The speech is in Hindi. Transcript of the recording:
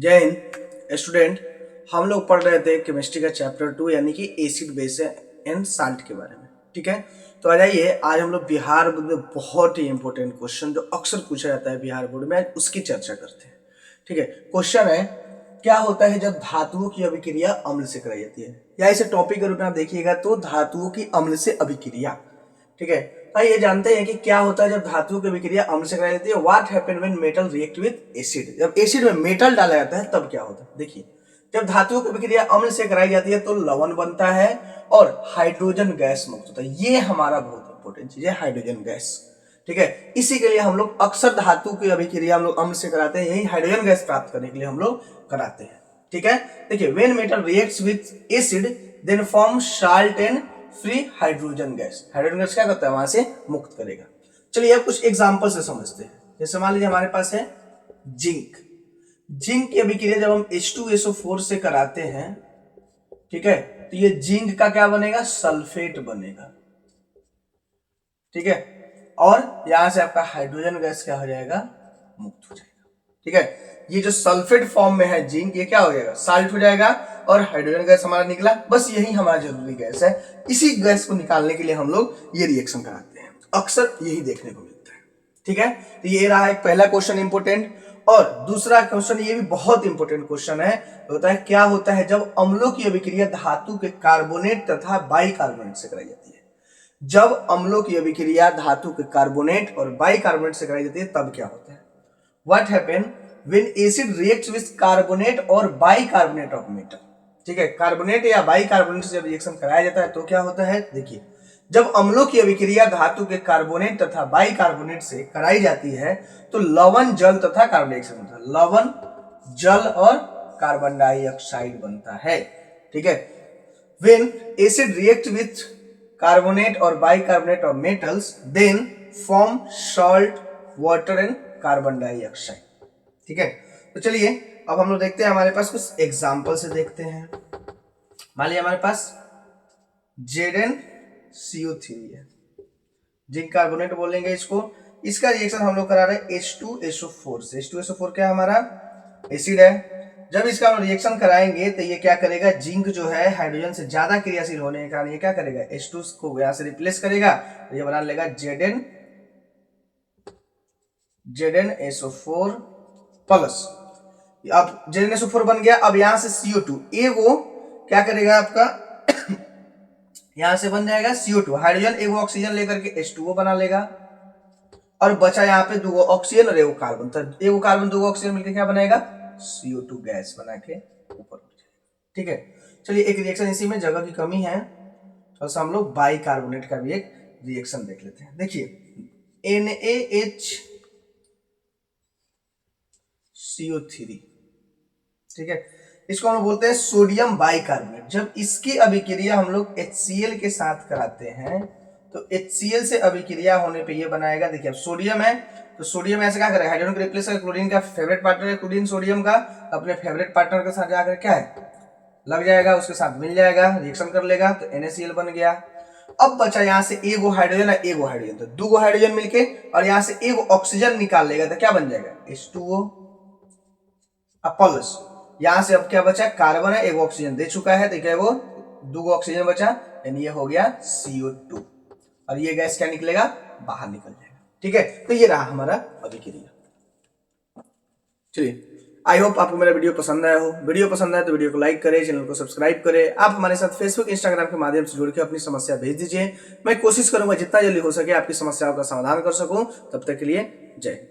जय हिंद स्टूडेंट। हम लोग पढ़ रहे थे केमिस्ट्री का चैप्टर 2 यानी कि एसिड बेस एंड साल्ट के बारे में। ठीक है, तो आ जाइए आज हम लोग बिहार बोर्ड में बहुत ही इंपॉर्टेंट क्वेश्चन जो अक्सर पूछा जाता है बिहार बोर्ड में, आज उसकी चर्चा करते हैं। ठीक है, क्वेश्चन है क्या होता है जब धातुओं की अभिक्रिया अम्ल से कराई जाती है, या इसे टॉपिक के रूप में आप देखिएगा तो धातुओं की अम्ल से अभिक्रिया। ठीक है, तो ये जानते हैं कि क्या होता है जब धातुओं की अभिक्रिया अम्ल से कराई जाती है। What happen when metal react with acid, जब एसिड में मेटल डाला जाता है तब क्या होता है। देखिए, जब धातुओं की अभिक्रिया अम्ल से कराई जाती है तो लवण बनता है और हाइड्रोजन गैस मुक्त होता है। ये हमारा बहुत इंपॉर्टेंट चीज है, हाइड्रोजन गैस। ठीक है, इसी के लिए हम लोग अक्सर धातु की अभिक्रिया हम लोग अम्ल से कराते हैं, यही हाइड्रोजन गैस प्राप्त करने के लिए हम लोग कराते हैं। ठीक है, देखिए when metal reacts with acid then form salt and free hydrogen gas. Hydrogen gas क्या करता है, वहां से मुक्त करेगा। चलिए अब कुछ एग्जांपल से समझते हैं। जैसे मान लीजिए हमारे पास है जिंक। जिंक की अभिक्रिया जब हम H2SO4 से कराते हैं, ठीक है, तो ये जिंक का क्या बनेगा, सल्फेट बनेगा। ठीक है, और यहां से आपका हाइड्रोजन गैस क्या हो जाएगा, मुक्त हो जाएगा। ठीक है, ये जो सल्फेट फॉर्म में है जिंक, ये क्या हो जाएगा, साल्ट हो जाएगा और हाइड्रोजन गैस हमारा निकला। बस यही हमारा जरूरी गैस है। इसी गैस को निकालने के लिए हम लोग ये रिएक्शन कराते हैं, अक्सर यही देखने को मिलता है। ठीक है, तो ये रहा एक पहला क्वेश्चन इंपोर्टेंट। और दूसरा क्वेश्चन ये भी बहुत इंपॉर्टेंट क्वेश्चन है, होता है क्या होता है जब अम्लों की अभिक्रिया धातु के कार्बोनेट तथा बाइकार्बोनेट से कराई जाती है। जब अम्लों की अभिक्रिया धातु के कार्बोनेट और बाइकार्बोनेट से कराई जाती है तब क्या होता है। What happen when acid reacts with carbonate और बाइकार्बोनेट ऑफ मेटल। ठीक है, कार्बोनेट या बाइकार्बोनेट से जब रिएक्शन कराया जाता है तो क्या होता है। देखिए, जब अम्लों की अभिक्रिया धातु के कार्बोनेट तथा बाइकार्बोनेट से कराई जाती है तो लवण जल तथा कार्बन डाइऑक्साइड बनता है। लवण जल और कार्बन डाइऑक्साइड बनता है। ठीक है, when acid react with carbonate or bicarbonate of metals then form salt, water and carbon dioxide। ठीक है, तो चलिए अब हम लोग देखते हैं, हमारे पास कुछ एग्जांपल से देखते हैं। मान लिया हमारे पास ZnCO3 है, जिंक कार्बोनेट बोलेंगे इसको। इसका रिएक्शन हम लोग करा रहे हैं H2SO4 से। H2SO4 क्या है, हमारा एसिड है। जब इसका हम रिएक्शन कराएंगे तो ये क्या करेगा, जिंक जो है हाइड्रोजन से ज्यादा क्रियाशील होने के कारण ये क्या करेगा, H2 को यहां से रिप्लेस करेगा, तो ये बना लेगा ZnSO4 प्लस। अब ZnSO4 बन गया। अब यहां से CO2 एगो क्या करेगा आपका यहां से बन जाएगा CO2, हाइड्रोजन एगो ऑक्सीजन लेकर के H2O बना लेगा और बचा यहाँ पे दो ऑक्सीजन और एगो कार्बन। तो एगो कार्बन दो ऑक्सीजन मिलकर क्या बनाएगा, CO2 गैस बना के ऊपर उठ जाएगा। ठीक है, चलिए एक रिएक्शन इसी में जगह की कमी है, थोड़ा सा हम लोग बाइकार्बोनेट का भी एक रिएक्शन देख लेते हैं। देखिए NaHCO3, ठीक है, इसको हम लोग बोलते हैं सोडियम बाइकार्बोनेट। जब इसकी अभिक्रिया हम लोग HCl के साथ कराते हैं तो HCl से अभिक्रिया होने पे ये बनाएगा। देखिए अब सोडियम है तो सोडियम ऐसे क्या करेगा, हाइड्रोजन को रिप्लेस कर, क्लोरीन का फेवरेट पार्टनर है क्लोरीन, सोडियम का अपने फेवरेट पार्टनर के साथ जाकर क्या है, लग जाएगा, उसके साथ मिल जाएगा, रिएक्शन कर लेगा, तो NaCl बन गया। अब बचा यहाँ से एगो हाइड्रोजन है एगो हाइड्रोजन, तो दो हाइड्रोजन मिलके और यहाँ से एगो ऑक्सीजन निकाल लेगा तो क्या बन जाएगा, H2O प्लस। यहां से अब क्या बचा, कार्बन है, एगो ऑक्सीजन दे चुका है तो क्या, वो दो ऑक्सीजन बचा, यानी ये हो गया CO2 और ये गैस क्या निकलेगा, बाहर निकल जाएगा। ठीक है, तो ये रहा हमारा अभिक्रिया। चलिए, आई होप आपको मेरा वीडियो पसंद आया हो। वीडियो पसंद आया तो वीडियो को लाइक करें, चैनल को सब्सक्राइब करें। आप हमारे साथ फेसबुक इंस्टाग्राम के माध्यम से जुड़ के अपनी समस्या भेज दीजिए। मैं कोशिश करूंगा जितना जल्दी हो सके आपकी समस्याओं का समाधान कर सकूं। तब तक के लिए जय हिंद।